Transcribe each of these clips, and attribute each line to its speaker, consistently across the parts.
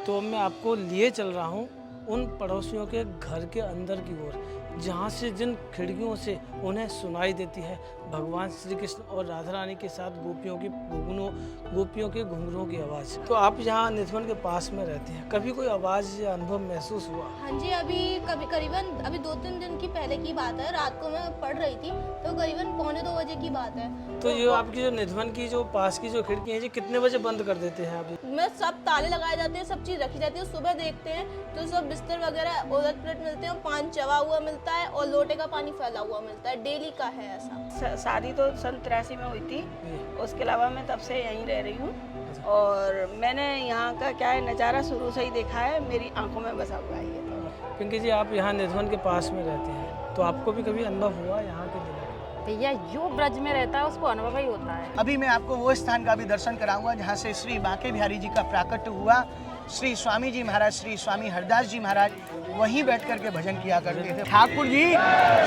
Speaker 1: तो मैं आपको लिए चल रहा हूँ उन पड़ोसियों के घर के अंदर की ओर, जहाँ से जिन खिड़कियों से उन्हें सुनाई देती है भगवान श्री कृष्ण और राधा रानी के साथ गोपियों के घुंघरूओं की आवाज़। तो आप यहाँ निधिवन के पास में रहते हैं, कभी कोई आवाज़ या अनुभव महसूस हुआ?
Speaker 2: हाँ जी, कभी करीबन 2-3 दिन की पहले की बात है। रात को मैं पढ़ रही थी तो करीबन 1:45 बजे की बात है।
Speaker 1: तो ये आपकी जो निधिवन की जो पास की जो खिड़की है, ये कितने बजे बंद कर देते हैं आप?
Speaker 2: मैं सब ताले लगाए जाते हैं, सब चीज़ रखी जाती है। सुबह देखते हैं तो सब बिस्तर वगैरह उलट पलट मिलते हैं, पान चबा हुआ मिलता है और लोटे का पानी फैला हुआ मिलता है। डेली का है ऐसा।
Speaker 3: शादी तो सन 83 में हुई थी, उसके अलावा मैं तब से यहीं रह रही हूँ और मैंने यहाँ का क्या है नज़ारा शुरू से ही देखा है, मेरी आंखों में बसा हुआ है ये।
Speaker 1: पिंकी जी, आप यहाँ निधिवन के पास में रहते हैं, तो आपको भी कभी अनुभव हुआ यहाँ के दिनों?
Speaker 4: भैया जो ब्रज में रहता है उसको अनुभव ही होता है।
Speaker 5: अभी मैं आपको वो स्थान का भी दर्शन कराऊंगा जहाँ से श्री बांके बिहारी जी का प्राकट्य हुआ। श्री स्वामी जी महाराज, श्री स्वामी हरदास जी महाराज वहीं बैठ करके भजन किया करते थे। ठाकुर जी,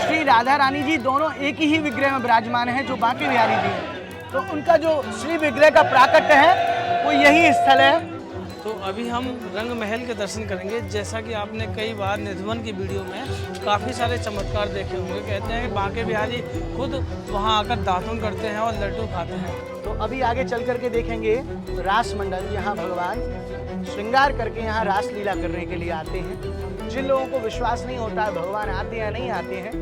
Speaker 5: श्री राधा रानी जी दोनों एक ही विग्रह में विराजमान हैं जो बांके बिहारी जी हैं। तो उनका जो श्री विग्रह का प्राकट्य है वो यही स्थल है।
Speaker 1: तो अभी हम रंग महल के दर्शन करेंगे। जैसा कि आपने कई बार निधिवन की वीडियो में काफ़ी सारे चमत्कार देखे होंगे। कहते हैं कि बांके बिहारी खुद वहां आकर दातुन करते हैं और लड्डू खाते हैं।
Speaker 5: तो अभी आगे चल करके देखेंगे रास मंडल, यहाँ भगवान श्रृंगार करके यहाँ रास लीला करने के लिए आते हैं। जिन लोगों को विश्वास नहीं होता है भगवान आते या नहीं आते हैं,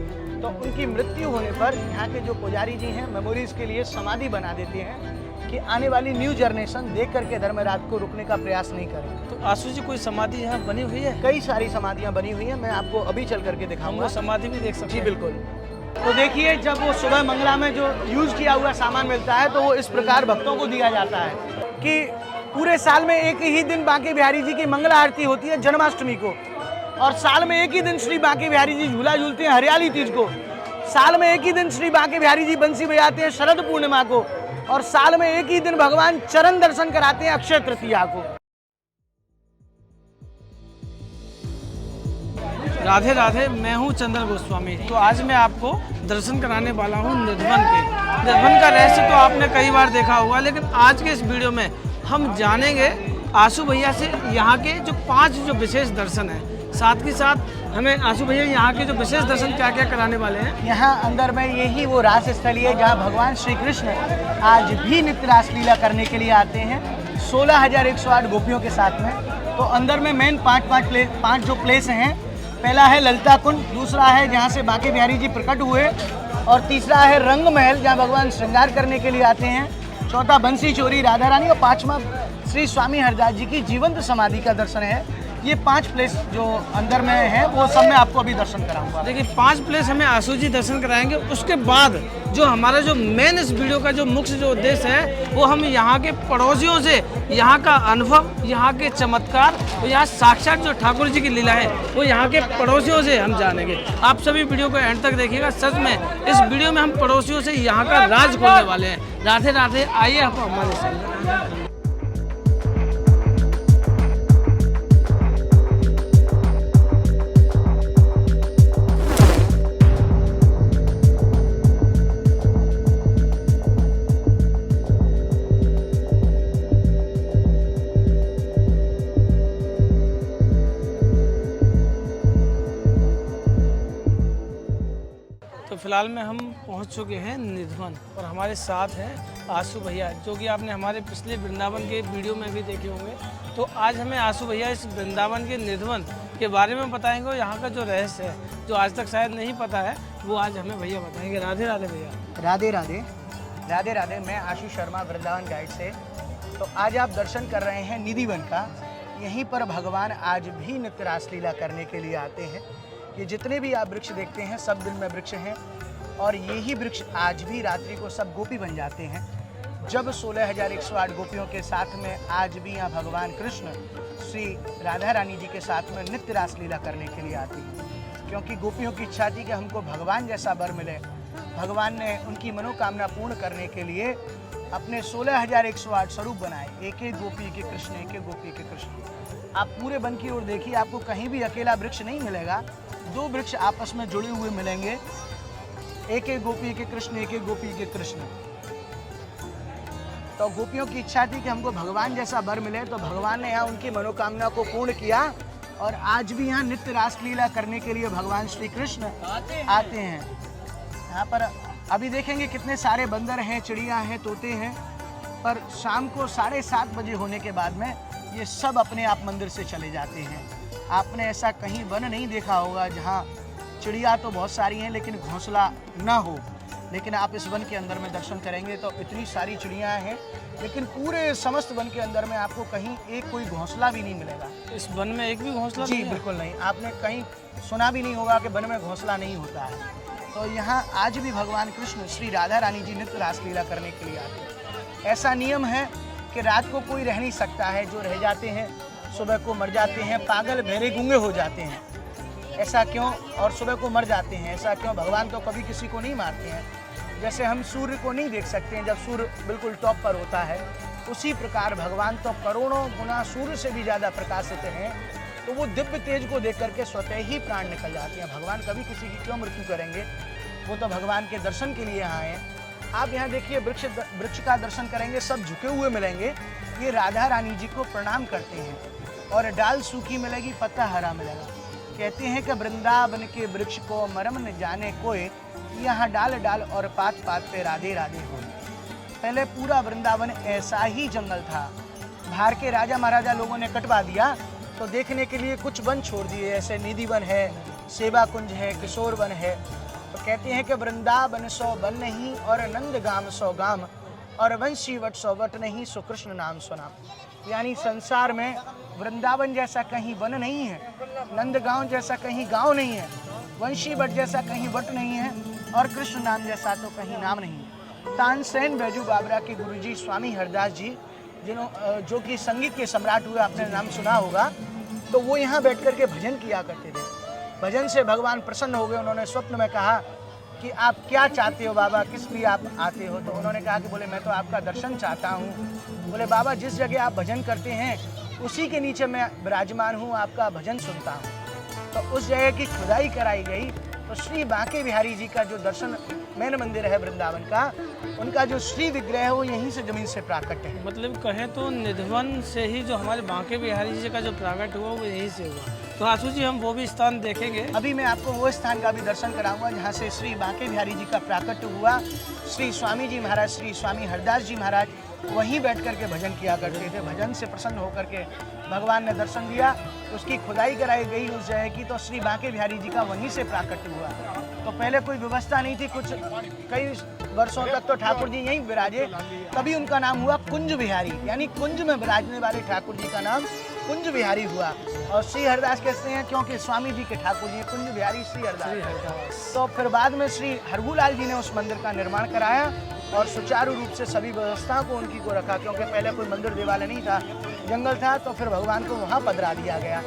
Speaker 5: तो उनकी मृत्यु होने पर यहाँ के जो पुजारी जी हैं मेमोरीज के लिए समाधि बना देते हैं कि आने वाली न्यू जनरेशन देख करके धर्मराज को रुकने का प्रयास नहीं करे।
Speaker 1: तो आशु जी, कोई समाधि यहाँ बनी हुई है?
Speaker 5: कई सारी समाधियाँ बनी हुई हैं, मैं आपको अभी चल करके दिखाऊंगा।
Speaker 1: वो समाधि भी देख सकते
Speaker 5: जी
Speaker 1: हैं?
Speaker 5: बिल्कुल। तो देखिए, जब वो सुबह मंगला में जो यूज किया हुआ सामान मिलता है तो वो इस प्रकार भक्तों को दिया जाता है कि पूरे साल में एक ही दिन बांके बिहारी जी की मंगला आरती होती है जन्माष्टमी को, और साल में एक ही दिन श्री बांके बिहारी जी झूला झूलते हैं हरियाली तीज को, साल में एक ही दिन श्री बांके बिहारी जी बंसी बजाते हैं शरद पूर्णिमा को, और साल में एक ही दिन भगवान चरण दर्शन कराते हैं अक्षय तृतीया को।
Speaker 1: राधे राधे, मैं हूँ चंद्र गोस्वामी। तो आज मैं आपको दर्शन कराने वाला हूँ निधिवन के। निधिवन का रहस्य तो आपने कई बार देखा होगा, लेकिन आज के इस वीडियो में हम जानेंगे आशु भैया से यहाँ के जो 5 जो विशेष दर्शन हैं। साथ ही साथ हमें आशु भैया यहाँ के जो विशेष दर्शन क्या क्या कराने वाले हैं।
Speaker 5: यहाँ अंदर में यही वो रास स्थली है जहाँ भगवान श्री कृष्ण आज भी नित्य रास लीला करने के लिए आते हैं 16,108 गोपियों के साथ में। तो अंदर में मेन 5 जो प्लेस हैं, पहला है ललिता कुंड, दूसरा है जहाँ से बांके बिहारी जी प्रकट हुए, और तीसरा है रंग महल जहाँ भगवान श्रृंगार करने के लिए आते हैं, चौथा बंसी चोरी राधा रानी, और 5वां श्री स्वामी हरदास जी की जीवंत समाधि का दर्शन है। ये 5 प्लेस जो अंदर में है वो सब मैं आपको अभी दर्शन कराऊंगा।
Speaker 1: देखिए, 5 प्लेस हमें आशु जी दर्शन कराएंगे। उसके बाद जो हमारा जो मेन इस वीडियो का जो मुख्य जो उद्देश्य है वो हम यहाँ के पड़ोसियों से यहाँ का अनुभव, यहाँ के चमत्कार और यहाँ साक्षात जो ठाकुर जी की लीला है वो यहाँ के पड़ोसियों से हम जानेंगे। आप सभी वीडियो को एंड तक देखिएगा। सच में इस वीडियो में हम पड़ोसियों से यहाँ का राज खोलने वाले हैं। राधे राधे, आइए आपको हमारे साथ। तो फिलहाल में हम पहुंच चुके हैं निधिवन, और हमारे साथ हैं आशु भैया, जो कि आपने हमारे पिछले वृंदावन के वीडियो में भी देखे होंगे। तो आज हमें आशु भैया इस वृंदावन के निधिवन के बारे में बताएंगे, और यहाँ का जो रहस्य है जो आज तक शायद नहीं पता है वो आज हमें भैया बताएंगे। राधे राधे भैया।
Speaker 5: राधे राधे, राधे राधे। मैं आशीष शर्मा, वृंदावन गाइड से। तो आज आप दर्शन कर रहे हैं निधिवन का। यहीं पर भगवान आज भी नित्य रास लीला करने के लिए आते हैं। ये जितने भी आप वृक्ष देखते हैं सब दिन में वृक्ष हैं, और यही वृक्ष आज भी रात्रि को सब गोपी बन जाते हैं। जब 16,108 गोपियों के साथ में आज भी यहाँ भगवान कृष्ण श्री राधा रानी जी के साथ में नित्य रास लीला करने के लिए आते हैं, क्योंकि गोपियों की इच्छा थी कि हमको भगवान जैसा वर मिले। भगवान ने उनकी मनोकामना पूर्ण करने के लिए अपने 16,108 स्वरूप बनाए। एक एक गोपी के कृष्ण, एक एक गोपी के कृष्ण। आप पूरे वन की ओर देखिए, आपको कहीं भी अकेला वृक्ष नहीं मिलेगा। 2 वृक्ष आपस में जुड़े हुए मिलेंगे, एक एक गोपी के कृष्ण, एक एक गोपी के कृष्ण। तो गोपियों की इच्छा थी कि हमको भगवान जैसा वर मिले, तो भगवान ने यहाँ उनकी मनोकामना को पूर्ण किया और आज भी यहाँ नित्य रासलीला करने के लिए भगवान श्री कृष्ण आते हैं। यहाँ पर अभी देखेंगे कितने सारे बंदर हैं, चिड़िया हैं, तोते हैं, पर शाम को 7:30 बजे होने के बाद में ये सब अपने आप मंदिर से चले जाते हैं। आपने ऐसा कहीं वन नहीं देखा होगा जहाँ चिड़िया तो बहुत सारी हैं लेकिन घोंसला ना हो, लेकिन आप इस वन के अंदर में दर्शन करेंगे तो इतनी सारी चिड़िया हैं, लेकिन पूरे समस्त वन के अंदर में आपको कहीं एक कोई घोंसला भी नहीं मिलेगा।
Speaker 1: इस वन में एक भी घोंसला
Speaker 5: जी
Speaker 1: नहीं है?
Speaker 5: बिल्कुल नहीं, आपने कहीं सुना भी नहीं होगा कि वन में घोंसला नहीं होता है। तो यहाँ आज भी भगवान कृष्ण श्री राधा रानी जी नित्य रासलीला करने के लिए आते हैं। ऐसा नियम है कि रात को कोई रह नहीं सकता है, जो रह जाते हैं सुबह को मर जाते हैं, पागल बहरे गूंगे हो जाते हैं। ऐसा क्यों? और सुबह को मर जाते हैं, ऐसा क्यों? भगवान तो कभी किसी को नहीं मारते हैं। जैसे हम सूर्य को नहीं देख सकते हैं जब सूर्य बिल्कुल टॉप पर होता है, उसी प्रकार भगवान तो करोड़ों गुना सूर्य से भी ज़्यादा प्रकाशित हैं, तो वो दिव्य तेज को देख करके स्वतः ही प्राण निकल जाते हैं। भगवान कभी किसी की क्यों मृत्यु करेंगे? वो तो भगवान के दर्शन के लिए यहाँ आए। आप यहाँ देखिए वृक्ष का दर्शन करेंगे, सब झुके हुए मिलेंगे। ये राधा रानी जी को प्रणाम करते हैं और डाल सूखी मिलेगी, पत्ता हरा मिलेगा। कहते हैं कि वृंदावन के वृक्ष को मरम न जाने कोई, यहाँ डाल डाल और पात पात पे राधे राधे हो। पहले पूरा वृंदावन ऐसा ही जंगल था, बाहर के राजा महाराजा लोगों ने कटवा दिया तो देखने के लिए कुछ वन छोड़ दिए, ऐसे निधि वन है, सेवा कुंज है, किशोर वन है। तो कहते हैं कि वृंदावन सौ वन नहीं और नंद गाम सौ गाम और वंशी वट सौ वट नहीं, सो कृष्ण नाम सो नाम। यानी संसार में वृंदावन जैसा कहीं वन नहीं है, नंदगांव जैसा कहीं गांव नहीं है, वंशी वट जैसा कहीं वट नहीं है और कृष्ण नाम जैसा तो कहीं नाम नहीं है। तानसेन बैजू बाबरा के गुरुजी स्वामी हरदास जी, जो कि संगीत के सम्राट हुए, आपने नाम सुना होगा, तो वो यहाँ बैठ कर के भजन किया करते थे। भजन से भगवान प्रसन्न हो गए। उन्होंने स्वप्न में कहा कि आप क्या चाहते हो बाबा, किस लिए आप आते हो? तो उन्होंने कहा कि बोले मैं तो आपका दर्शन चाहता हूँ। बोले बाबा जिस जगह आप भजन करते हैं उसी के नीचे मैं विराजमान हूँ, आपका भजन सुनता हूँ। तो उस जगह की खुदाई कराई गई तो श्री बांके बिहारी जी का जो दर्शन मेन मंदिर है वृंदावन का, उनका जो श्री विग्रह है वो यहीं से जमीन से प्राकट है।
Speaker 1: मतलब कहें तो निधवन से ही जो हमारे बांके बिहारी जी का जो प्राकट हुआ वो यहीं से हुआ। तो आशु जी हम वो भी स्थान देखेंगे।
Speaker 5: अभी मैं आपको वो स्थान का भी दर्शन कराऊंगा जहाँ से श्री बांके बिहारी जी का प्राकट हुआ। श्री स्वामी जी महाराज, श्री स्वामी हरदास जी महाराज वहीं बैठ करके भजन किया करते थे। भजन से प्रसन्न होकर के भगवान ने दर्शन दिया, उसकी खुदाई कराई गई उस जगह की, तो श्री बांके बिहारी जी का वहीं से प्राकट हुआ। तो पहले कोई व्यवस्था नहीं थी, कुछ कई वर्षों तक तो ठाकुर जी यहीं विराजे, तभी उनका नाम हुआ कुंज बिहारी, यानी कुंज में विराजने वाले ठाकुर जी का नाम कुंज बिहारी हुआ। और श्री हरदास कहते हैं क्योंकि स्वामी जी के ठाकुर जी कुंज बिहारी श्री हरदास। तो फिर बाद में श्री हरगूलाल जी ने उस मंदिर का निर्माण कराया और सुचारू रूप से सभी व्यवस्थाओं को उनकी को रखा, क्योंकि पहले कोई मंदिर देवालय नहीं था, जंगल था, तो फिर भगवान को वहाँ पधरा दिया गया।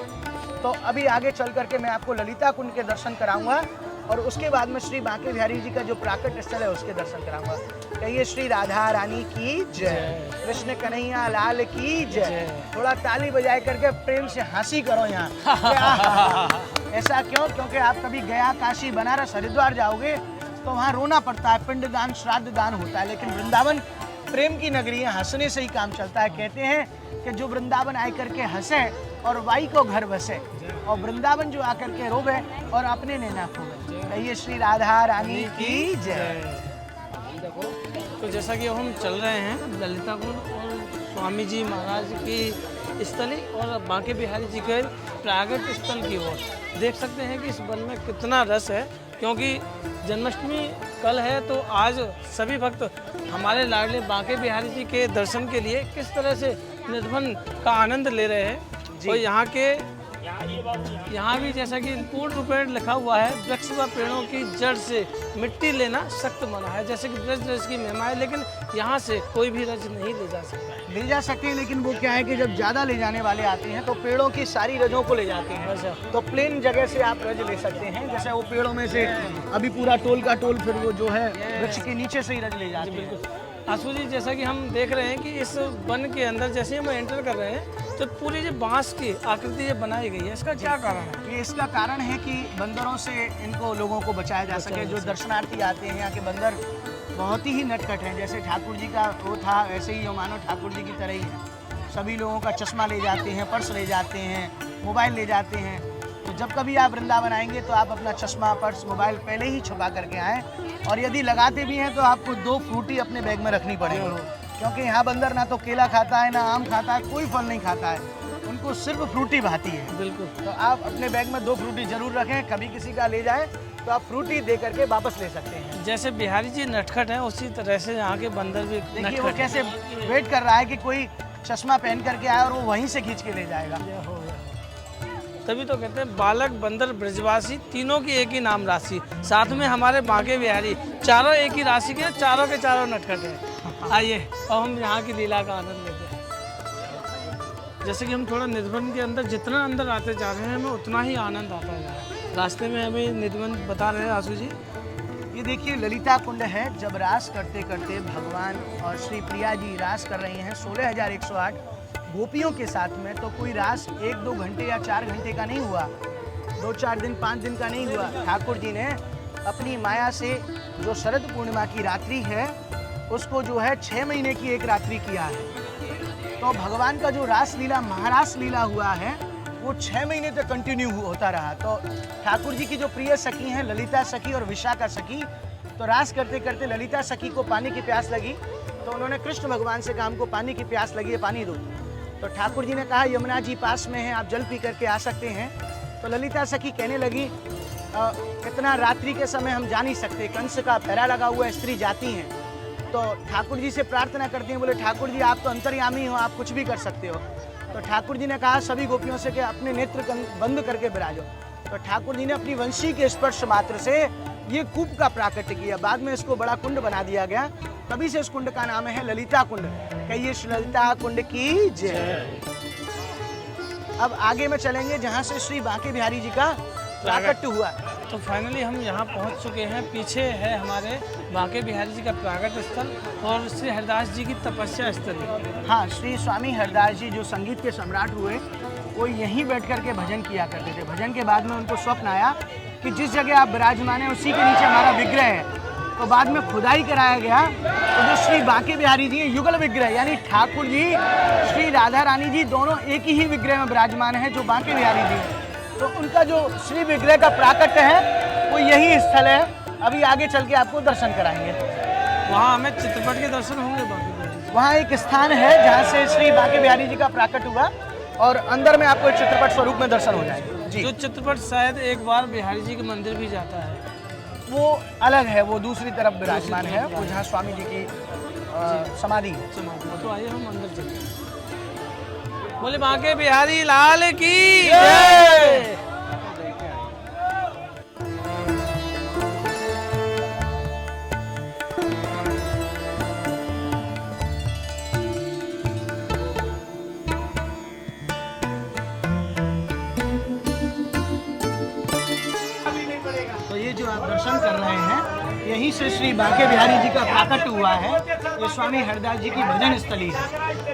Speaker 5: तो अभी आगे चल करके मैं आपको ललिता कुंड के दर्शन कराऊंगा और उसके बाद में श्री बांके बिहारी जी का जो प्राकट स्थल है उसके दर्शन कराऊंगा। कहिए श्री राधा रानी की जय, कृष्ण कन्हैया लाल की जय। थोड़ा ताली बजाए करके प्रेम से हंसी करो यहाँ। ऐसा क्यों? क्योंकि आप कभी गया, काशी, बनारस, हरिद्वार जाओगे तो वहाँ रोना पड़ता है, पिंडदान श्राद्ध दान होता है, लेकिन वृंदावन प्रेम की नगरी है, हंसने से ही काम चलता है। कहते हैं कि जो वृंदावन आए करके हंसे और वाई को घर बसे, और वृंदावन जो आकर के रोवे और अपने नैना खोवे। कहिए श्री राधा रानी की जय।
Speaker 1: तो जैसा कि हम चल रहे हैं ललिता कुंड और स्वामी जी महाराज की स्थली और बांके बिहारी जी के प्रागट स्थल की ओर, देख सकते हैं कि इस वन में कितना रस है, क्योंकि जन्माष्टमी कल है। तो आज सभी भक्त हमारे लाडले बांके बिहारी जी के दर्शन के लिए किस तरह से निधवन का आनंद ले रहे हैं। और यहाँ भी जैसा कि पूर्ण रूपेण लिखा हुआ है, वृक्ष व पेड़ों की जड़ से मिट्टी लेना सख्त मना है। जैसे कि ब्रज रज की महिमा है, लेकिन यहाँ से कोई भी रज नहीं ले जा सकता है।
Speaker 5: ले जा सकते हैं, लेकिन वो क्या है कि जब ज़्यादा ले जाने वाले आते हैं तो पेड़ों की सारी रजों को ले जाते हैं। तो प्लेन जगह से आप रज ले सकते हैं, जैसे वो पेड़ों में से अभी पूरा टोल का टोल फिर वो जो है वृक्ष के नीचे से ही रज ले जाते हैं।
Speaker 1: आशु जी, जैसा कि हम देख रहे हैं कि इस वन के अंदर जैसे हम एंटर कर रहे हैं तो पूरी जो बांस की आकृति ये बनाई गई है, इसका क्या कारण है?
Speaker 5: ये इसका कारण है कि बंदरों से इनको लोगों को बचाया जा सके। जो दर्शनार्थी आते हैं, यहाँ के बंदर बहुत ही नटखट हैं। जैसे ठाकुर जी का वो था, वैसे ही मानो ठाकुर जी की तरह ही है। सभी लोगों का चश्मा ले जाते हैं, पर्स ले जाते हैं, मोबाइल ले जाते हैं। तो जब कभी आप वृंदावन आएंगे तो आप अपना चश्मा, पर्स, मोबाइल पहले ही छुपा करके आएँ। और यदि लगाते भी हैं तो आपको 2 फ्रूटी अपने बैग में रखनी पड़ेगी, क्योंकि यहाँ बंदर ना तो केला खाता है, ना आम खाता है, कोई फल नहीं खाता है, उनको सिर्फ फ्रूटी भाती है।
Speaker 1: बिल्कुल।
Speaker 5: तो आप अपने बैग में 2 फ्रूटी जरूर रखें, कभी किसी का ले जाए तो आप फ्रूटी दे करके वापस ले सकते हैं।
Speaker 1: जैसे बिहारी जी नटखट हैं, उसी तरह से यहाँ के बंदर भी
Speaker 5: देखिए वो
Speaker 1: नटखट
Speaker 5: कैसे वेट कर रहा है कि कोई चश्मा पहन करके आए और वो वहीं से खींच के ले जाएगा।
Speaker 1: तभी तो कहते हैं बालक बंदर ब्रजवासी तीनों की एक ही नाम राशि। साथ में हमारे बांके बिहारी चारों एक ही राशि के, चारों के चारों नटखट हैं। आइए और हम यहाँ की लीला का आनंद लेते हैं। जैसे कि हम थोड़ा निधिवन के अंदर जितना अंदर आते जा रहे हैं, हमें उतना ही आनंद आता जा रहा है। रास्ते में हमें निधिवन बता रहे हैं आशु जी।
Speaker 5: ये देखिए ललिता कुंड है। जब रास करते करते भगवान और श्री प्रिया जी रास कर रही हैं 16,108 गोपियों के साथ में, तो कोई रास 1-2 घंटे या 4 घंटे का नहीं हुआ, 2-4 दिन 5 दिन का नहीं हुआ। ठाकुर जी ने अपनी माया से जो शरद पूर्णिमा की रात्रि है उसको जो है 6 महीने की एक रात्रि किया है। तो भगवान का जो रास लीला, महारास लीला हुआ है, वो 6 महीने तक कंटिन्यू होता रहा। तो ठाकुर जी की जो प्रिय सखी हैं ललिता सखी और विशाखा सखी, तो रास करते करते ललिता सखी को पानी की प्यास लगी, तो उन्होंने कृष्ण भगवान से कहा हमको पानी की प्यास लगी है, पानी दो। तो ठाकुर जी ने कहा यमुना जी पास में है, आप जल पी करके आ सकते हैं। तो ललिता सखी कहने लगी इतना रात्रि के समय हम जा नहीं सकते, कंस का पहरा लगा हुआ स्त्री जाती हैं। तो ठाकुर जी से प्रार्थना करती हैं, बोले ठाकुर जी आप तो अंतर्यामी हो, आप कुछ भी कर सकते हो। तो ठाकुर जी ने कहा सभी गोपियों से कि अपने नेत्र बंद करके विराजो। तो ठाकुर जी ने अपनी वंशी के स्पर्श मात्र से ये कूप का प्राकट्य किया। बाद में इसको बड़ा कुंड बना दिया गया, तभी से इस कुंड का नाम है ललिता कुंड। कहिए ललिता कुंड की जय। अब आगे में चलेंगे जहाँ से श्री बांके बिहारी जी का प्राकट्य हुआ।
Speaker 1: तो फाइनली हम यहाँ पहुँच चुके हैं। पीछे है हमारे बांके बिहारी जी का प्राकट स्थल और श्री हरिदास जी की तपस्या स्थल।
Speaker 5: हाँ, श्री स्वामी हरिदास जी जो संगीत के सम्राट हुए, वो यहीं बैठ करके भजन किया करते थे। भजन के बाद में उनको स्वप्न आया कि जिस जगह आप विराजमान हैं उसी के नीचे हमारा विग्रह है। तो बाद में खुदाई कराया गया, तो जो श्री बांके बिहारी जी युगल विग्रह, यानी ठाकुर जी श्री राधा रानी जी दोनों एक ही विग्रह में विराजमान है, जो बांके बिहारी जी हैं। तो उनका जो श्री विग्रह का प्राकट्य है वो यही स्थल है। अभी आगे चल के आपको दर्शन कराएंगे।
Speaker 1: वहाँ हमें चित्रपट के दर्शन होंगे बांके बिहारी जी।
Speaker 5: वहाँ एक स्थान है जहाँ से श्री बांके बिहारी जी का प्राकट्य हुआ, और अंदर में आपको चित्रपट स्वरूप में दर्शन हो जाएगा जी।
Speaker 1: जो चित्रपट शायद एक बार बिहारी जी के मंदिर भी जाता है,
Speaker 5: वो अलग है, वो दूसरी तरफ विराजमान है, वो जहाँ स्वामी जी की समाधि है।
Speaker 1: तो आइए हम अंदर चलते हैं। बोले बांके बिहारी लाल की जय।
Speaker 5: तो ये जो आप दर्शन कर रहे हैं, यहीं से श्री बांके बिहारी जी का प्राकट्य हुआ है। ये स्वामी हरिदास जी की भजन स्थली है।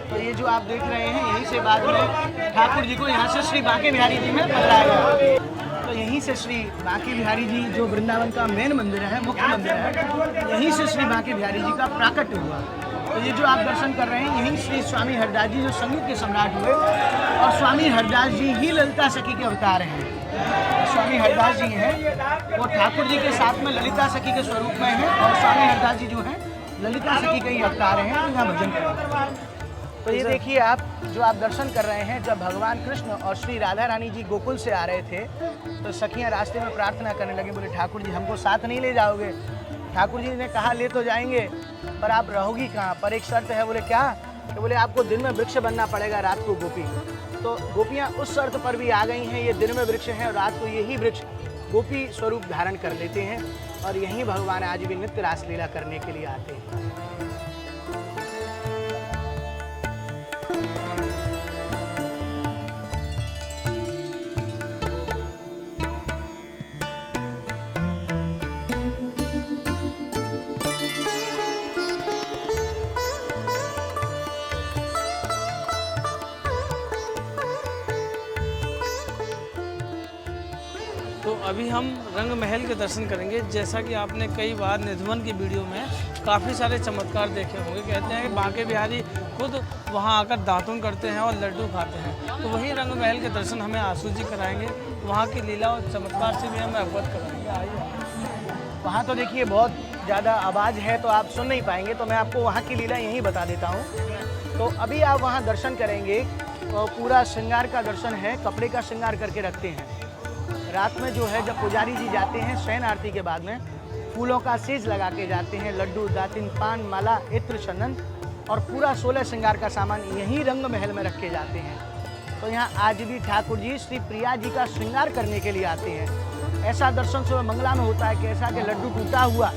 Speaker 5: तो ये जो आप देख रहे हैं, यहीं से बाद में ठाकुर जी को यहाँ से श्री बांके बिहारी जी में बदलाया गया। तो यहीं से श्री बांके बिहारी जी जो वृंदावन का मेन मंदिर है, मुख्य मंदिर है, यहीं से श्री बांके बिहारी जी का प्राकट्य हुआ। तो ये जो आप दर्शन कर रहे हैं, यहीं श्री स्वामी हरिदास जी जो संगीत के सम्राट हुए, और स्वामी हरिदास जी ही ललिता सखी के अवतार हैं। स्वामी हरिदास जी हैं वो ठाकुर जी के साथ में ललिता सखी के स्वरूप में हैं, और स्वामी हरिदास जी जो हैं ललिता सखी के ही अवतार हैं, तो यहाँ भजन कर। तो ये देखिए आप जो आप दर्शन कर रहे हैं, जब भगवान कृष्ण और श्री राधा रानी जी गोकुल से आ रहे थे, तो सखियाँ रास्ते में प्रार्थना करने लगी, बोले ठाकुर जी हमको साथ नहीं ले जाओगे। ठाकुर जी ने कहा ले तो जाएंगे, पर आप रहोगी कहाँ, पर एक शर्त है। बोले क्या? तो बोले आपको दिन में वृक्ष बनना पड़ेगा, रात को गोपी। तो गोपियाँ उस शर्त पर भी आ गई हैं। ये दिन में वृक्ष हैं और रात को यही वृक्ष गोपी स्वरूप धारण कर लेते हैं, और यहीं भगवान आज भी नित्य रासलीला करने के लिए आते हैं।
Speaker 1: तो अभी हम रंग महल के दर्शन करेंगे। जैसा कि आपने कई बार निधिवन की वीडियो में काफ़ी सारे चमत्कार देखे होंगे। कहते हैं कि बांके बिहारी खुद वहाँ आकर दातुन करते हैं और लड्डू खाते हैं। तो वही रंग महल के दर्शन हमें आशु जी कराएंगे, वहाँ की लीला और चमत्कार से भी हमें अवगत कराएंगे। आइए।
Speaker 5: वहाँ तो देखिए बहुत ज़्यादा आवाज़ है तो आप सुन नहीं पाएंगे, तो मैं आपको वहाँ की लीला यहीं बता देता हूँ। तो अभी आप वहाँ दर्शन करेंगे तो पूरा श्रृंगार का दर्शन है, कपड़े का श्रृंगार करके रखते हैं। रात में जो है जब पुजारी जी जाते हैं शयन आरती के बाद में फूलों का सेज लगा के जाते हैं, लड्डू, दातिन, पान, माला, इत्र, चंदन और पूरा 16 श्रृंगार का सामान यहीं रंग महल में रखे जाते हैं। तो यहाँ आज भी ठाकुर जी श्री प्रिया जी का श्रृंगार करने के लिए आते हैं। ऐसा दर्शन सुबह मंगला में होता है कि ऐसा कि लड्डू टूटा हुआ,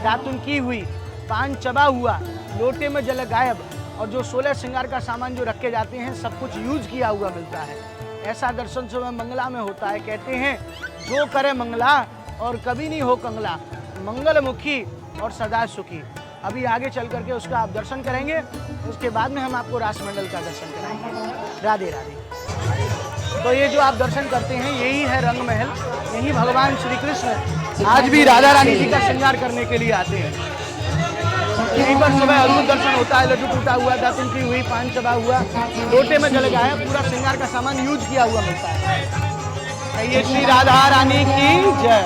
Speaker 5: दातुन की हुई, पान चबा हुआ, लोटे में जल गायब और जो 16 श्रृंगार का सामान जो रखे जाते हैं सब कुछ यूज किया हुआ मिलता है। ऐसा दर्शन सुबह मंगला में होता है। कहते हैं जो करे मंगला और कभी नहीं हो कंगला, मंगल मुखी और सदा सुखी। अभी आगे चल करके उसका आप दर्शन करेंगे, उसके बाद में हम आपको रासमंडल का दर्शन कराएंगे। राधे राधे। तो ये जो आप दर्शन करते हैं यही है रंग महल, यही भगवान श्री कृष्ण आज भी राधा रानी जी का श्रृंगार करने के लिए आते हैं। यहीं पर सुबह अद्भुत दर्शन होता है, लड्डू टूटा हुआ, दातुन की हुई, पान चबा हुआ, लोटे में जल गया, पूरा श्रृंगार का सामान यूज किया हुआ मिलता है। ये श्री राधा रानी की जय।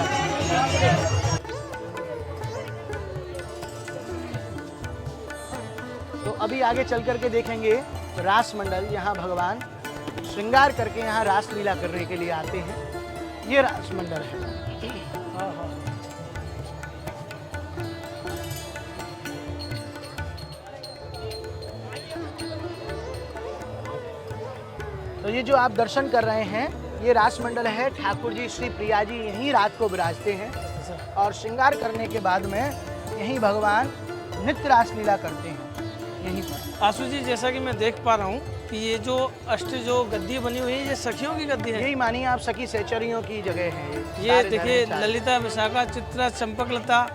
Speaker 5: तो अभी आगे चल करके देखेंगे रास मंडल। यहाँ भगवान श्रृंगार करके यहाँ रास लीला करने के लिए आते हैं। ये रास मंडल है। तो ये जो आप दर्शन कर रहे हैं ये रास मंडल है। ठाकुर जी श्री प्रिया जी यहीं रात को विराजते हैं और श्रृंगार करने के बाद में यहीं भगवान नित्य रास लीला करते हैं यहीं पर।
Speaker 1: आशु जी जैसा कि मैं देख पा रहा हूँ कि ये जो जो गद्दी बनी हुई है ये सखियों की गद्दी है।
Speaker 5: यही मानिए आप सखी सहचरियों की जगह है
Speaker 1: ये देखिए ललिता, विशाखा, चित्रा, चंपकलता,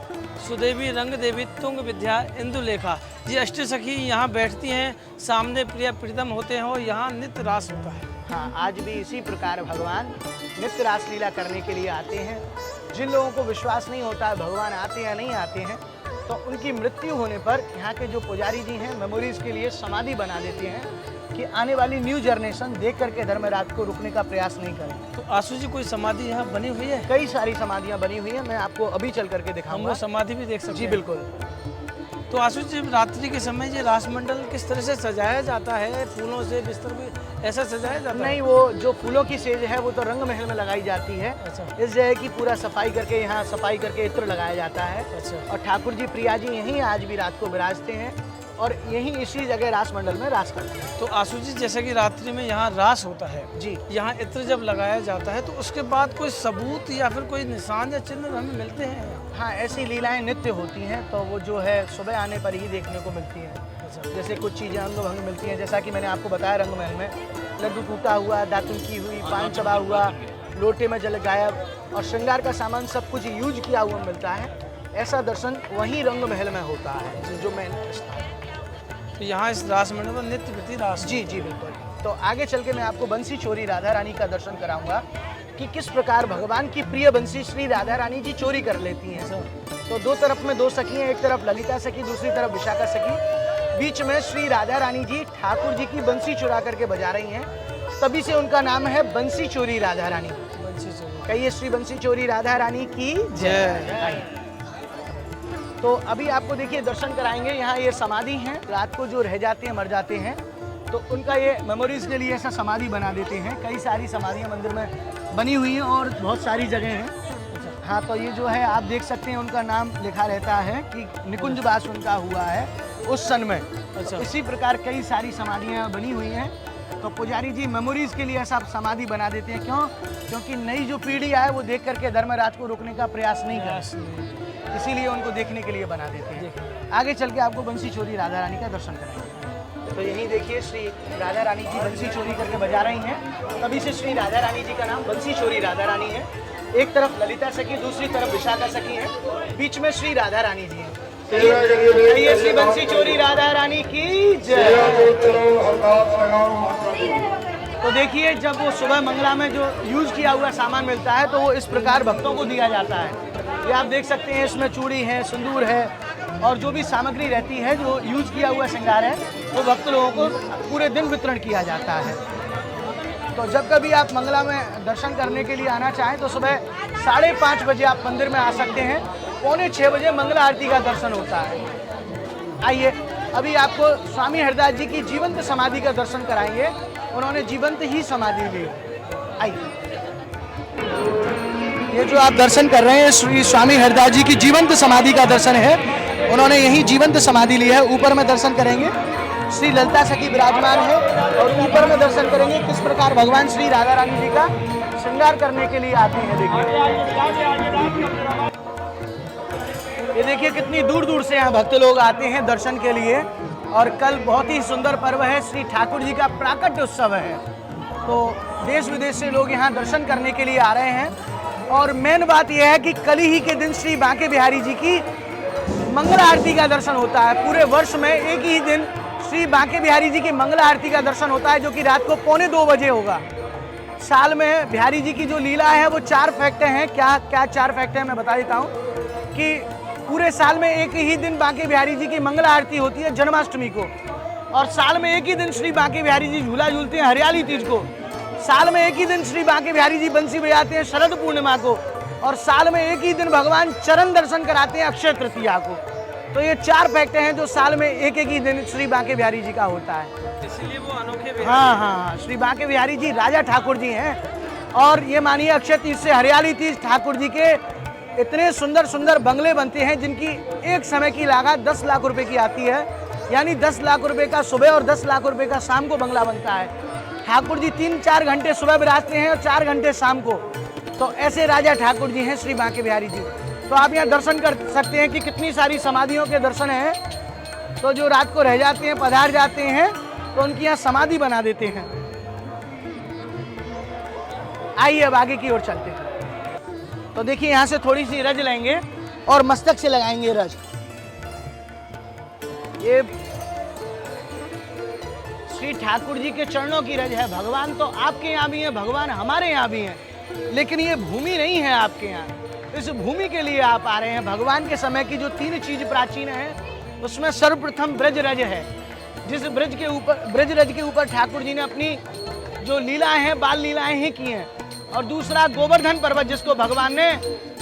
Speaker 1: सुदेवी, रंग देवी, तुंग विद्या, इंदुलेखा, ये अष्ट सखी यहाँ बैठती हैं, सामने प्रिय प्रीतम होते हैं और यहाँ नित्य रास होता है।
Speaker 5: हाँ, आज भी इसी प्रकार भगवान नित्य रास लीला करने के लिए आते हैं। जिन लोगों को विश्वास नहीं होता है भगवान आते या नहीं आते हैं, तो उनकी मृत्यु होने पर यहाँ के जो पुजारी जी हैं मेमोरीज के लिए समाधि बना देते हैं कि आने वाली न्यू जनरेशन देख करके धर्मराज को रुकने का प्रयास नहीं करे।
Speaker 1: तो आशु जी कोई समाधि यहाँ बनी हुई है?
Speaker 5: कई सारी समाधियाँ बनी हुई है, मैं आपको अभी चल करके दिखाऊंगा।
Speaker 1: हम वो समाधि भी देख सकते हैं?
Speaker 5: जी बिल्कुल।
Speaker 1: तो आशु जी रात्रि के समय ये रासमंडल किस तरह से सजाया जाता है? फूलों से बिस्तर भी ऐसा सजाया जाता है?
Speaker 5: नहीं, वो जो फूलों की सेज है वो तो रंग महल में लगाई जाती है।
Speaker 1: अच्छा।
Speaker 5: इस जगह की पूरा सफाई करके यहाँ सफाई करके इत्र लगाया जाता है।
Speaker 1: अच्छा।
Speaker 5: और ठाकुर जी प्रिया जी यहीं आज भी रात को विराजते हैं और यहीं इसी जगह रास मंडल में रास करते हैं।
Speaker 1: तो आशु जी जैसे कि रात्रि में यहाँ रास होता है
Speaker 5: जी,
Speaker 1: यहाँ इत्र जब लगाया जाता है तो उसके बाद कोई सबूत या फिर कोई निशान या चिन्ह हमें मिलते हैं?
Speaker 5: हाँ, ऐसी लीलाएं नित्य होती हैं तो वो जो है सुबह आने पर ही देखने को मिलती हैं। जैसे कुछ चीज़ें अंग भंग मिलती हैं, जैसा कि मैंने आपको बताया रंग महल में लड्डू टूटा हुआ, दातुन की हुई, पान चबा हुआ, लोटे में जल गायब और श्रृंगार का सामान सब कुछ यूज किया हुआ मिलता है। ऐसा दर्शन वहीं रंग महल में होता है जो मैं
Speaker 1: तो यहाँ इस रास मंडल में नित्य प्रति रास।
Speaker 5: जी जी बिल्कुल। तो आगे चल के मैं आपको बंसी चोरी राधा रानी का दर्शन कराऊंगा कि किस प्रकार भगवान की प्रिय बंसी श्री राधा रानी जी चोरी कर लेती हैं। तो दो तरफ में दो सखी हैं, एक तरफ ललिता सखी, दूसरी तरफ विशाखा सखी। बीच में श्री राधा रानी जी ठाकुर जी की बंसी चुरा करके बजा रही हैं, तभी से उनका नाम है बंसी चोरी राधा रानी। कहिए श्री बंसी चोरी राधा रानी की जय। तो अभी आपको देखिए दर्शन कराएंगे। यहाँ ये समाधि हैं, रात को जो रह जाते हैं मर जाते हैं तो उनका ये मेमोरीज के लिए ऐसा समाधि बना देते हैं। कई सारी समाधियाँ मंदिर में बनी हुई हैं और बहुत सारी जगह हैं। हाँ, तो ये जो है आप देख सकते हैं उनका नाम लिखा रहता है कि निकुंजवास उनका हुआ है उस सन में। अच्छा। इसी प्रकार कई सारी समाधियाँ बनी हुई हैं। तो पुजारी जी मेमोरीज के लिए ऐसा समाधि बना देते हैं। क्यों? क्योंकि नई जो पीढ़ी आए वो देख करके धर्मराज को रोकने का प्रयास नहीं करे, इसीलिए उनको देखने के लिए बना देते हैं। आगे चल के आपको बंसी चोरी राधा रानी का दर्शन कराएंगे। तो यहीं देखिए श्री राधा रानी जी बंसी चोरी करके बजा रही हैं, तभी से श्री राधा रानी जी का नाम बंसी चोरी राधा रानी है। एक तरफ ललिता सखी, दूसरी तरफ विशाखा सखी है, बीच में श्री राधा रानी जी है। ये श्री बंसी चोरी राधा रानी की जय। तो देखिए जब वो सुबह मंगला में जो यूज किया हुआ सामान मिलता है तो वो इस प्रकार भक्तों को दिया जाता है। ये आप देख सकते हैं, इसमें चूड़ी है, सिंदूर है, और जो भी सामग्री रहती है, जो यूज किया हुआ श्रृंगार है, वो भक्त लोगों को पूरे दिन वितरण किया जाता है। तो जब कभी आप मंगला में दर्शन करने के लिए आना चाहें तो सुबह 5:30 बजे आप मंदिर में आ सकते हैं। 5:45 बजे मंगला आरती का दर्शन होता है। आइए अभी आपको स्वामी हरदास जी की जीवंत समाधि का दर्शन कराएंगे। उन्होंने जीवंत ही समाधि ली। आइए, ये जो आप दर्शन कर रहे हैं श्री स्वामी हरदास जी की जीवंत समाधि का दर्शन है। उन्होंने यही जीवंत समाधि ली है। ऊपर में दर्शन करेंगे, श्री ललिता सखी विराजमान है और ऊपर में दर्शन करेंगे किस प्रकार भगवान श्री राधा रानी जी का श्रृंगार करने के लिए आते हैं। ये देखिए कितनी दूर दूर से यहाँ भक्त लोग आते हैं दर्शन के लिए। और कल बहुत ही सुंदर पर्व है, श्री ठाकुर जी का प्राकट्य उत्सव है। तो देश विदेश से लोग यहाँ दर्शन करने के लिए आ रहे हैं। और मेन बात यह है कि कल ही के दिन श्री बांके बिहारी जी की मंगला आरती का दर्शन होता है। पूरे वर्ष में एक ही दिन श्री बांके बिहारी जी की मंगला आरती का दर्शन होता है, जो कि रात को 2:45 बजे होगा। साल में बिहारी जी की जो लीला है वो 4 फैक्ट हैं। क्या क्या 4 फैक्ट हैं मैं बता देता हूँ कि पूरे साल में एक ही दिन बांके बिहारी जी की मंगला आरती होती है जन्माष्टमी को, और साल में एक ही दिन श्री बांके बिहारी जी झूला झूलते हैं हरियाली तीज को, साल में एक ही दिन श्री बांके बिहारी जी बंसी बजाते हैं शरद पूर्णिमा को, और साल में एक ही दिन भगवान चरण दर्शन कराते हैं अक्षय तृतीया को। तो ये 4 फैक्ट हैं जो साल में एक ही दिन श्री बांके बिहारी जी का होता है,
Speaker 1: इसलिए वो अनोखे।
Speaker 5: हाँ, श्री बांके बिहारी जी राजा ठाकुर जी हैं। और ये मानिए अक्षय तीज से हरियाली तीज ठाकुर जी के इतने सुंदर सुंदर बंगले बनते हैं जिनकी एक समय की लागत 10 लाख रुपए की आती है। यानी 10 लाख रुपए का सुबह और 10 लाख रुपए का शाम को बंगला बनता है। ठाकुर जी 3-4 घंटे सुबह विराजते हैं और 4 घंटे शाम को। तो ऐसे राजा ठाकुर जी हैं श्री बांके बिहारी जी। तो आप यहाँ दर्शन कर सकते हैं कि कितनी सारी समाधियों के दर्शन हैं। तो जो रात को रह जाते हैं, पधार जाते हैं, तो उनकी यहाँ समाधि बना देते हैं। आइए अब आगे की ओर चलते हैं। तो देखिए यहाँ से थोड़ी सी रज लेंगे और मस्तक से लगाएंगे रज। ये श्री ठाकुर जी के चरणों की रज है। भगवान तो आपके यहाँ भी हैं, भगवान हमारे यहाँ भी हैं, लेकिन ये भूमि नहीं है आपके यहाँ। इस भूमि के लिए आप आ रहे हैं। भगवान के समय की जो 3 चीज प्राचीन है उसमें सर्वप्रथम ब्रज रज है। जिस ब्रज रज के ऊपर ठाकुर जी ने अपनी जो लीलाएं हैं, बाल लीलाएं ही की हैं। और दूसरा गोवर्धन पर्वत, जिसको भगवान ने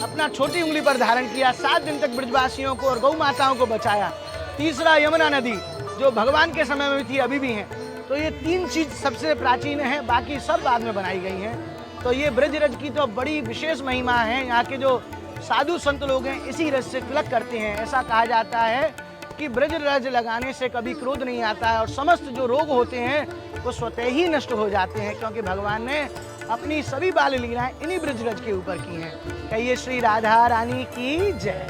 Speaker 5: अपना छोटी उंगली पर धारण किया, 7 दिन तक ब्रजवासियों को और गौ माताओं को बचाया। तीसरा यमुना नदी, जो भगवान के समय में थी, अभी भी है। तो ये 3 चीज सबसे प्राचीन है, बाकी सब बाद में बनाई गई हैं। तो ये ब्रज रज की तो बड़ी विशेष महिमा है। यहाँ के जो साधु संत लोग हैं इसी रज से तिलक करते हैं। ऐसा कहा जाता है कि ब्रज रज लगाने से कभी क्रोध नहीं आता है और समस्त जो रोग होते हैं वो स्वतः ही नष्ट हो जाते हैं, क्योंकि भगवान ने अपनी सभी बाल लीलाएं इन्हीं ब्रज रज के ऊपर की हैं। कहिए श्री राधा रानी की जय।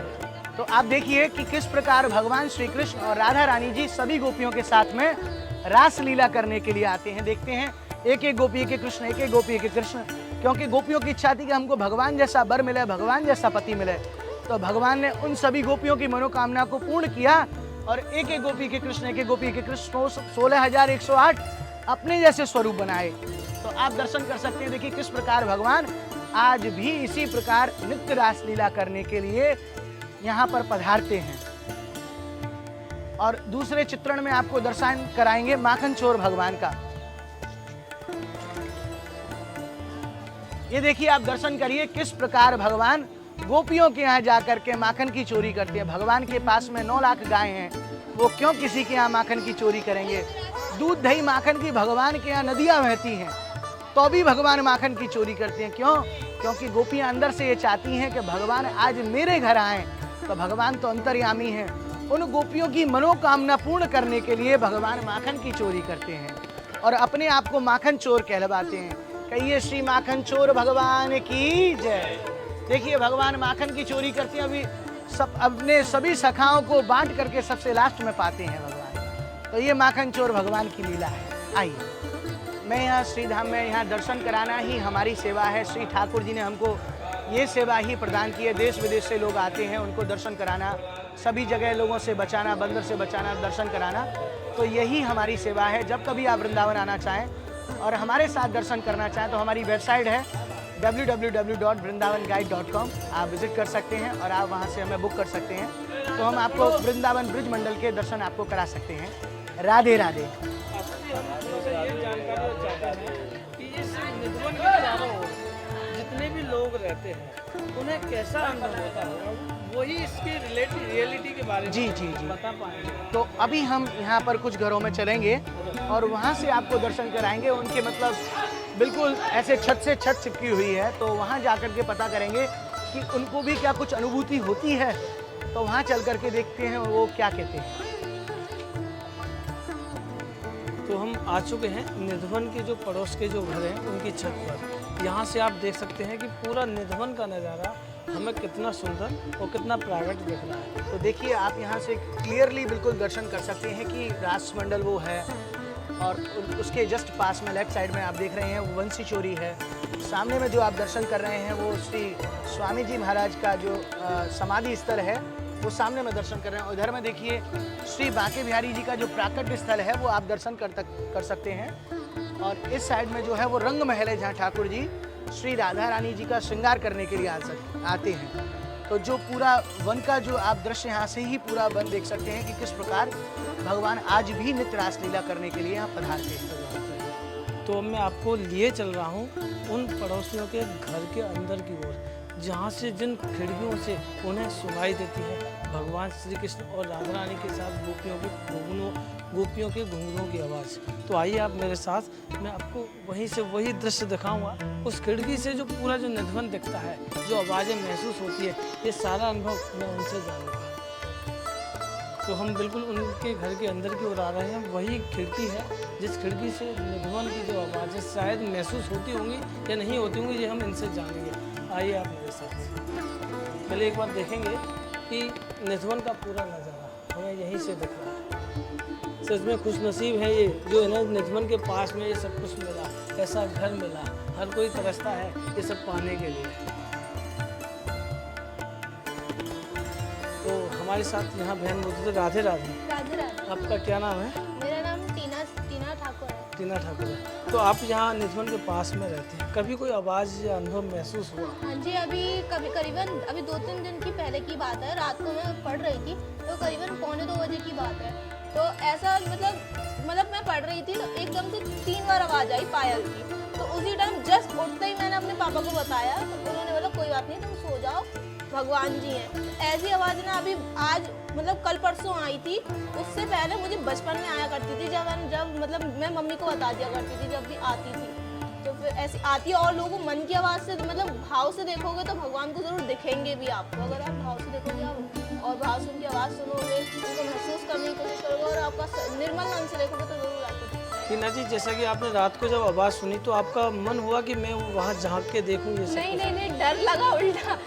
Speaker 5: तो आप देखिए कि किस प्रकार भगवान श्री कृष्ण और राधा रानी जी सभी गोपियों के साथ में रास लीला करने के लिए आते हैं। देखते हैं एक एक गोपी के कृष्ण, एक एक गोपी के कृष्ण, क्योंकि गोपियों की इच्छा थी कि हमको भगवान जैसा वर मिले, भगवान जैसा पति मिले। तो भगवान ने उन सभी गोपियों की मनोकामना को पूर्ण किया और एक एक गोपी के कृष्ण, एक एक गोपी के कृष्ण 16,108 अपने जैसे स्वरूप बनाए। तो आप दर्शन कर सकते हैं। देखिए किस प्रकार भगवान आज भी इसी प्रकार नित्य रास लीला करने के लिए यहाँ पर पधारते हैं। और दूसरे चित्रण में आपको दर्शन कराएंगे माखन चोर भगवान का। ये देखिए आप दर्शन करिए किस प्रकार भगवान गोपियों के यहाँ जाकर के माखन की चोरी करते हैं। भगवान के पास में 9 लाख गाय हैं, वो क्यों किसी के यहाँ माखन की चोरी करेंगे। दूध दही माखन की भगवान के यहाँ नदियाँ बहती हैं, तो भी भगवान माखन की चोरी करते हैं। क्यों? क्योंकि गोपियाँ अंदर से ये चाहती हैं कि भगवान आज मेरे घर आए। तो भगवान तो अंतर्यामी हैं, उन गोपियों की मनोकामना पूर्ण करने के लिए भगवान माखन की चोरी करते हैं और अपने आप को माखन चोर कहलवाते हैं। कहिए श्री माखन चोर भगवान की जय। देखिए भगवान माखन की चोरी करते हैं, अभी सब अपने सभी सखाओं को बांट करके सबसे लास्ट में पाते हैं भगवान। तो ये माखन चोर भगवान की लीला है। आइए, मैं यहाँ श्रीधाम में यहाँ दर्शन कराना ही हमारी सेवा है। श्री ठाकुर जी ने हमको ये सेवा ही प्रदान की है। देश विदेश से लोग आते हैं, उनको दर्शन कराना, सभी जगह लोगों से बचाना, बंदर से बचाना, दर्शन कराना। तो यही हमारी सेवा है। जब कभी आप वृंदावन आना चाहें और हमारे साथ दर्शन करना चाहें तो हमारी वेबसाइट है www.vrindavanguide.com। आप विजिट कर सकते हैं और आप वहां से हमें बुक कर सकते हैं। तो हम आपको वृंदावन ब्रिज मंडल के दर्शन आपको करा सकते हैं। राधे राधे।
Speaker 1: आशु जी, हम आपसे ये जानकारी चाहते हैं कि इस निधिवन के चारों ओर जितने भी लोग रहते हैं उन्हें कैसा अनुभव होता है, वही इसकी रियलिटी के बारे में
Speaker 5: जी जी जी।
Speaker 1: बता पाएंगे।
Speaker 5: तो अभी हम यहाँ पर कुछ घरों में चलेंगे और वहाँ से आपको दर्शन कराएंगे। उनके मतलब बिल्कुल ऐसे छत से छत चिपकी हुई है, तो वहाँ जा कर के पता करेंगे कि उनको भी क्या कुछ अनुभूति होती है। तो वहाँ चल कर के देखते हैं वो क्या कहते हैं।
Speaker 1: तो हम आ चुके हैं निधिवन के जो पड़ोस के जो घर हैं उनकी छत पर। यहाँ से आप देख सकते हैं कि पूरा निधिवन का नज़ारा हमें कितना सुंदर और कितना प्राइवेट दिख रहा है।
Speaker 5: तो देखिए आप यहाँ से क्लियरली बिल्कुल दर्शन कर सकते हैं कि रास मंडल वो है और उसके जस्ट पास में लेफ्ट साइड में आप देख रहे हैं वो वंशी चोरी है। सामने में जो आप दर्शन कर रहे हैं वो श्री स्वामी जी महाराज का जो समाधि स्थल है वो सामने में दर्शन कर रहे हैं। उधर में देखिए श्री बांके बिहारी जी का जो प्राकट्य स्थल है वो आप दर्शन कर सकते हैं। और इस साइड में जो है वो रंग महल है जहाँ ठाकुर जी श्री राधा रानी जी का श्रृंगार करने के लिए आते हैं। तो जो पूरा वन का जो आप दृश्य यहाँ से ही पूरा वन देख सकते हैं कि किस प्रकार भगवान आज भी नित्य रास लीला करने के लिए यहाँ पधारते हैं।
Speaker 1: तो मैं आपको लिए चल रहा हूँ उन पड़ोसियों के घर के अंदर की ओर, जहाँ से जिन खिड़कियों से उन्हें सुनाई देती है भगवान श्री कृष्ण और राधा रानी के साथ गोपियों के घुंघरूओं की आवाज़। तो आइए आप मेरे साथ, मैं आपको वहीं से वही दृश्य दिखाऊंगा। उस खिड़की से जो पूरा जो निधिवन दिखता है, जो आवाज़ें महसूस होती है, ये सारा अनुभव मैं उनसे जानूंगा। तो हम बिल्कुल उनके घर के अंदर की ओर आ रहे हैं। वही खिड़की है जिस खिड़की से निधिवन की जो आवाज़ें शायद महसूस होती होंगी या नहीं होती होंगी, ये हम इनसे जानेंगे। आइए आप मेरे साथ। पहले एक बार देखेंगे कि निधिवन का पूरा नज़ारा हमें यहीं से दिख रहा है। सच में खुशनसीब है ये जो है ना, निधिवन के पास में ये सब कुछ मिला, ऐसा घर मिला। हर कोई तरसता है ये सब पाने के लिए। तो हमारे साथ यहाँ बहन मौजूद है। राधे राधे।
Speaker 2: राधे राधे।
Speaker 1: आपका क्या नाम है?
Speaker 2: मेरा नाम टीना ठाकुर है।
Speaker 1: टीना ठाकुर है। तो आप यहाँ निधिवन के पास में रहते हैं, कभी कोई आवाज़ या अनुभव महसूस हुआ?
Speaker 2: हाँ जी, करीबन 2-3 दिन की पहले की बात है। रात को मैं पढ़ रही थी, तो करीबन 1:45 बजे की बात है। तो ऐसा मतलब मैं पढ़ रही थी तो एकदम से 3 बार आवाज़ आई पायल की। तो उसी टाइम जस्ट उठते ही मैंने अपने पापा को बताया, तो उन्होंने बोला कोई बात नहीं, तुम सो जाओ, भगवान जी हैं। ऐसी आवाज़ ना अभी आज कल परसों आई थी। उससे पहले मुझे बचपन में आया करती थी, जब मैं मम्मी को बता दिया करती थी जब भी आती थी। तो फिर ऐसी आती है और लोगों को मन की आवाज़ से भाव से देखोगे तो भगवान को ज़रूर दिखेंगे भी आपको। अगर आप भाव से देखोगे आप और भाव से उनकी आवाज़ सुनोगे, उनको महसूस करने की कोशिश करोगे और आपका निर्मल मन से देखोगे तो ज़रूर आपको।
Speaker 1: टीना जी, जैसा कि आपने रात को जब आवाज़ सुनी तो आपका मन हुआ कि मैं वहाँ झांक के देखूँ ये सब?
Speaker 2: नहीं, डर लगा, उल्टा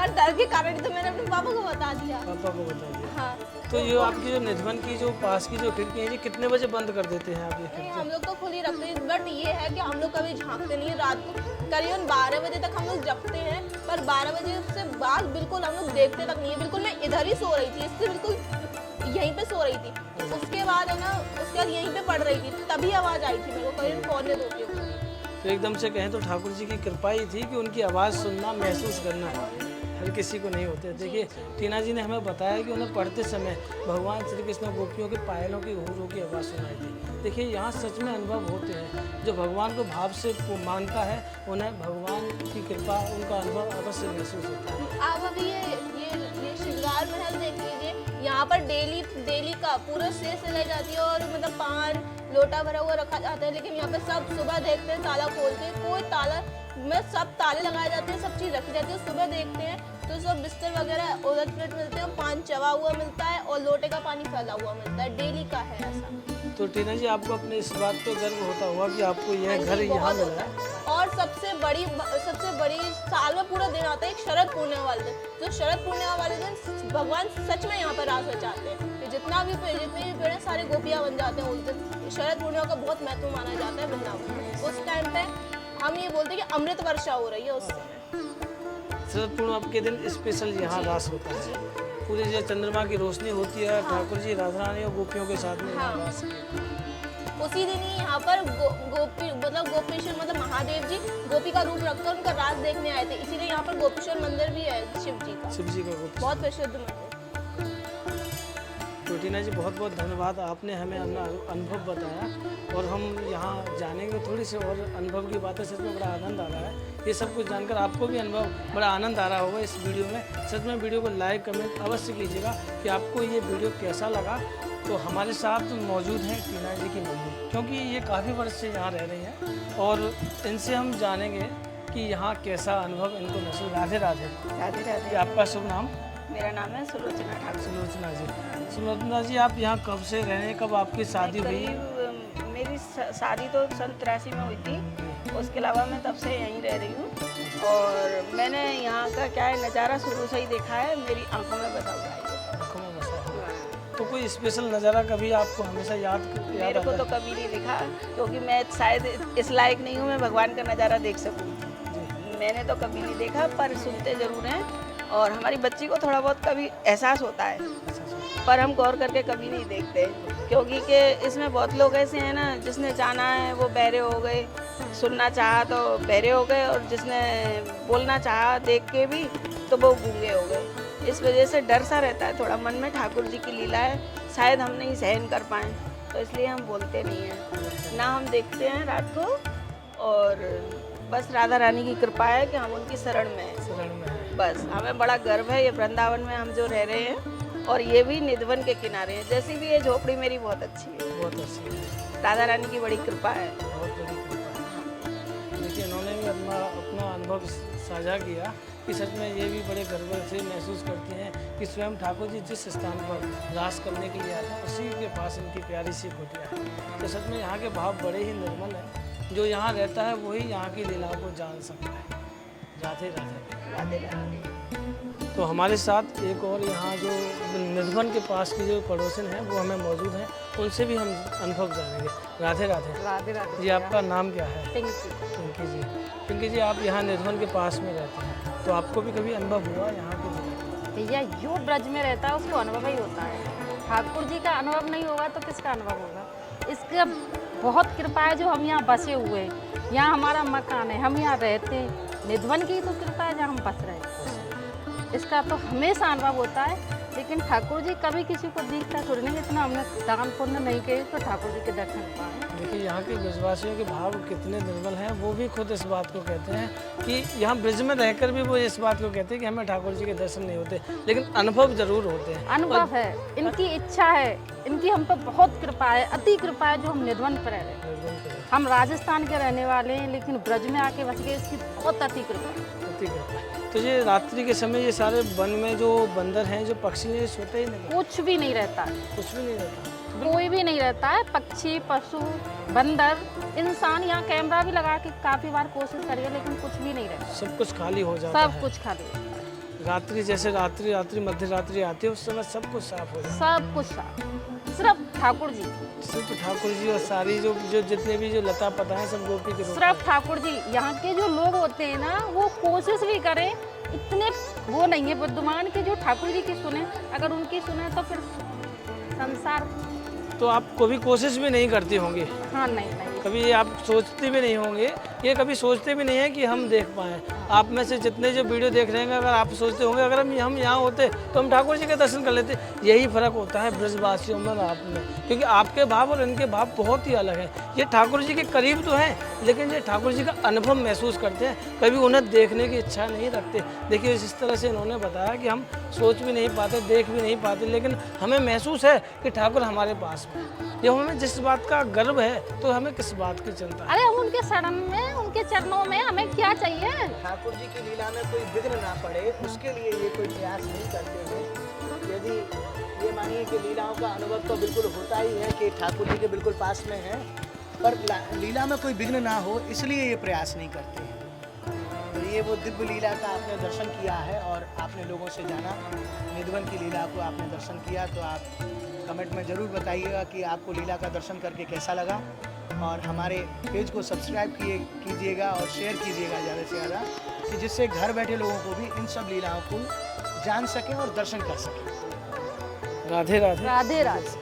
Speaker 2: डर के कारण ही तो मैंने अपने पापा को बता दिया।
Speaker 1: पापा को बता दिया।
Speaker 2: हाँ।
Speaker 1: तो ये आपकी जो निधिवन की जो पास की जो खिड़की है, ये कितने बजे बंद कर देते हैं आप ये
Speaker 2: नहीं,
Speaker 1: खिड़की?
Speaker 2: हम लोग तो खुली रखते हैं, बट ये है कि हम लोग कभी झांकते नहीं है। रात को करीबन 12 बजे तक हम लोग जगते हैं, पर 12 बजे से बाद बिल्कुल हम लोग देखते तक नहीं है। बिल्कुल मैं इधर ही सो रही थी, इससे बिल्कुल यहीं पे सो रही थी। उसके बाद है ना, उसके बाद यहीं पे पढ़ रही थी, तभी आवाज़ आई थी मेरे को करीबन 1:45।
Speaker 1: तो एकदम से कहें तो ठाकुर जी की कृपा ही थी कि उनकी आवाज़ सुनना, महसूस करना हर किसी को नहीं होते। देखिए टीना जी ने हमें बताया कि उन्हें पढ़ते समय भगवान श्री कृष्ण गोपियों के पायलों की घुंघरूओं की आवाज़ सुनाई दी। देखिए यहाँ सच में अनुभव होते हैं। जो भगवान को भाव से मानता है उन्हें भगवान की कृपा, उनका अनुभव अवश्य महसूस होता है।
Speaker 2: आप अभी ये श्रृंगार महल देख लीजिए, यहाँ पर डेली का पूरा शेर सजाई जाती है और पान लोटा भरा हुआ रखा जाता है। लेकिन यहाँ पे सब सुबह देखते हैं ताला खोलते हैं, कोई ताला में सब ताले लगाए जाते हैं, सब चीज़ रखी जाती है। सुबह देखते हैं तो सब बिस्तर वगैरह उलट पलट मिलते हैं, पान चबा हुआ मिलता है और लोटे का पानी फैला हुआ मिलता है। डेली का है ऐसा।
Speaker 1: तो टीना जी, आपको अपने इस बात पे गर्व होता हुआ कि आपको यह घर यहाँ मिला है।
Speaker 2: और सबसे बड़ी साल में पूरा दिन आता है एक शरद पूर्णिमा वाले दिन। जो शरद पूर्णिमा वाले दिन भगवान सच में यहाँ पर रास रचाते हैं। जितनी भी पेड़ हैं सारे गोपियाँ बन जाते हैं उस दिन। शरद पूर्णिमा का बहुत महत्व माना जाता है वृंदावन में। उस टाइम पे हम ये बोलते हैं कि अमृत वर्षा हो रही है उस समय।
Speaker 1: शरद पूर्णिमा के दिन स्पेशल यहाँ रास होता है। पूरे जो चंद्रमा की रोशनी होती है, ठाकुर जी राधा रानी और गोपियों के साथ में यहाँ रास
Speaker 2: उसी दिन ही यहाँ पर गोपेश्वर महादेव जी गोपी का रूप रखकर उनका रास देखने आए थे। इसीलिए यहाँ पर गोपेश्वर मंदिर भी है शिव जी का
Speaker 1: गोपेश्वर।
Speaker 2: बहुत प्रसिद्ध मंदिर।
Speaker 1: तो टीना जी बहुत बहुत धन्यवाद, आपने हमें अपना अनुभव बताया और हम यहाँ जानेंगे थोड़ी सी और अनुभव की बातें। सच में बड़ा आनंद आ रहा है ये सब कुछ जानकर, आपको भी अनुभव बड़ा आनंद आ रहा होगा इस वीडियो में। सच में वीडियो को लाइक कमेंट अवश्य कीजिएगा कि आपको ये वीडियो कैसा लगा। तो हमारे साथ मौजूद हैं टीना जी की मम्मी, क्योंकि ये काफ़ी वर्ष से यहाँ रह रही हैं और इनसे हम जानेंगे कि यहाँ कैसा अनुभव इनको महसूस। राधे राधे।
Speaker 3: राधे राधे।
Speaker 1: ये आपका शुभ नाम?
Speaker 3: मेरा नाम है सुलोचना ठाकुर।
Speaker 1: सुलोचना जी। सुलोचना जी, आप यहाँ कब से रह रहे हैं, कब आपकी शादी हुई?
Speaker 3: करीब मेरी शादी तो सन 83 में हुई थी, उसके अलावा मैं तब से यहीं रह रही हूँ और मैंने यहाँ का क्या है नज़ारा शुरू से ही देखा है, मेरी आंखों में बसा हुआ है।
Speaker 1: आँखों में बसा हुआ है। तो कोई स्पेशल नज़ारा कभी आपको हमेशा याद
Speaker 3: मेरे को तो कभी नहीं दिखा, क्योंकि मैं शायद इस लायक नहीं हूँ मैं भगवान का नज़ारा देख सकूँ। मैंने तो कभी नहीं देखा, पर सुनते ज़रूर हैं और हमारी बच्ची को थोड़ा बहुत कभी एहसास होता है, पर हम गौर करके कभी नहीं देखते, क्योंकि कि इसमें बहुत लोग ऐसे हैं ना, जिसने जाना है वो बहरे हो गए, सुनना चाहा तो बहरे हो गए और जिसने बोलना चाहा देख के भी तो वो गूंगे हो गए। इस वजह से डर सा रहता है थोड़ा मन में, ठाकुर जी की लीला है, शायद हम नहीं सहन कर पाएँ, तो इसलिए हम बोलते नहीं हैं ना, हम देखते हैं रात को और बस राधा रानी की कृपा है कि हम उनकी शरण में हैं। बस हमें बड़ा गर्व है ये वृंदावन में हम जो रह रहे हैं और ये भी निधवन के किनारे हैं। जैसी भी ये झोपड़ी मेरी बहुत अच्छी है,
Speaker 1: बहुत अच्छी है।
Speaker 3: राधा रानी की बड़ी कृपा है,
Speaker 1: बहुत बड़ी कृपा है। देखिए इन्होंने भी अपना अनुभव साझा किया कि सच में ये भी बड़े गर्व से महसूस करती हैं कि स्वयं ठाकुर जी जिस स्थान पर रास करने के लिए आते हैं उसी के पास इनकी प्यारी सी कुटिया है। तो सच में यहाँ के भाव बड़े ही निर्मल हैं, जो यहाँ रहता है वही यहाँ की लीलाओं को जान सकता है। राधे राधे।
Speaker 3: राधे राधे।
Speaker 1: तो हमारे साथ एक और यहाँ जो निधवन के पास की जो पड़ोसन हैं वो हमें मौजूद हैं, उनसे भी हम अनुभव जानेंगे। राधे राधे।
Speaker 4: राधे राधे।
Speaker 1: जी, आपका नाम क्या है?
Speaker 4: पिंकी।
Speaker 1: पिंकी जी। पिंकी जी, आप यहाँ निधवन के पास में रहते हैं, तो आपको भी कभी अनुभव हुआ यहाँ के ज़िले?
Speaker 4: भैया जो ब्रज में रहता है उसको अनुभव ही होता है, ठाकुर जी का अनुभव नहीं होगा तो किसका अनुभव होगा। इसका बहुत कृपा है जो हम यहाँ बसे हुए हैं, यहाँ हमारा मकान है, हम यहाँ रहते हैं, निधवन की तो कृपा है जहाँ हम बस रहे हैं, इसका तो हमेशा अनुभव होता है। लेकिन ठाकुर जी कभी किसी को दिखता थोड़ी नहीं, इतना हमने दान पुण्य नहीं किए तो ठाकुर जी के दर्शन पाए।
Speaker 1: देखिए यहाँ के ब्रजवासियों के भाव कितने निर्मल हैं, वो भी खुद इस बात को कहते हैं कि यहाँ ब्रज में रहकर भी वो इस बात को कहते हैं कि हमें ठाकुर जी के दर्शन नहीं होते, लेकिन अनुभव जरूर होते हैं।
Speaker 4: अनुभव है, इनकी इच्छा है, इनकी हम पर बहुत कृपा है, अति कृपा है जो हम निधवन पर रह रहे हैं। हम राजस्थान के रहने वाले हैं लेकिन ब्रज में आके बस गए, इसकी बहुत अति कृपा है।
Speaker 1: तो ये रात्रि के समय ये सारे वन में जो बंदर हैं, जो पक्षी हैं, सोते ही नहीं?
Speaker 4: कुछ भी नहीं रहता है,
Speaker 1: कुछ भी नहीं रहता,
Speaker 4: कोई भी नहीं रहता है, पक्षी पशु बंदर इंसान। यहाँ कैमरा भी लगा के काफी बार कोशिश करिए लेकिन कुछ भी नहीं रहता,
Speaker 1: सब कुछ खाली हो जाता है।
Speaker 4: सब कुछ खाली।
Speaker 1: रात्रि जैसे रात्रि मध्य रात्रि आती है उस समय सब कुछ साफ हो जाता है।
Speaker 4: सब कुछ साफ, सिर्फ ठाकुर जी,
Speaker 1: सिर्फ ठाकुर जी और सारी जो जितने भी जो लता पता है सब गोपी के रूप में।
Speaker 4: सिर्फ ठाकुर जी। यहाँ के जो लोग होते हैं ना वो कोशिश भी करें, इतने वो नहीं है बुद्धिमान के जो ठाकुर जी की सुने, अगर उनकी सुने तो फिर संसार।
Speaker 1: तो आप कभी कोशिश भी नहीं करती होंगी?
Speaker 4: हाँ नहीं नहीं,
Speaker 1: कभी ये आप सोचते भी नहीं होंगे, ये कभी सोचते भी नहीं है कि हम देख पाएँ। आप में से जितने जो वीडियो देख रहे हैं, अगर आप सोचते होंगे अगर हम यहाँ होते तो हम ठाकुर जी के दर्शन कर लेते। यही फर्क होता है ब्रजवासियों में और आप में, क्योंकि आपके भाव और इनके भाव बहुत ही अलग हैं। ये ठाकुर जी के करीब तो हैं लेकिन ये ठाकुर जी का अनुभव महसूस करते हैं, कभी उन्हें देखने की इच्छा नहीं रखते। देखिए इस तरह से इन्होंने बताया कि हम सोच भी नहीं पाते, देख भी नहीं पाते, लेकिन हमें महसूस है कि ठाकुर हमारे पास में। जब हमें जिस बात का गर्व है तो हमें किस बात की चिंता है?
Speaker 4: अरे हम उनके शरण में, उनके चरणों में हमें क्या चाहिए।
Speaker 5: ठाकुर जी की लीला में कोई विघ्न ना पड़े उसके लिए ये कोई प्रयास नहीं करते हैं। यदि ये मानिए कि लीलाओं का अनुभव तो बिल्कुल होता ही है कि ठाकुर जी के बिल्कुल पास में है, पर लीला में कोई विघ्न ना हो इसलिए ये प्रयास नहीं करते हैं। तो ये वो दिव्य लीला का आपने दर्शन किया है और आपने लोगों से जाना, निधवन की लीला को आपने दर्शन किया। तो आप कमेंट में ज़रूर बताइएगा कि आपको लीला का दर्शन करके कैसा लगा, और हमारे पेज को सब्सक्राइब कीजिएगा और शेयर कीजिएगा ज़्यादा से ज़्यादा, कि जिससे घर बैठे लोगों को भी इन सब लीलाओं को जान सकें और दर्शन कर सकें।
Speaker 1: राधे राधे।
Speaker 4: राधे राधे।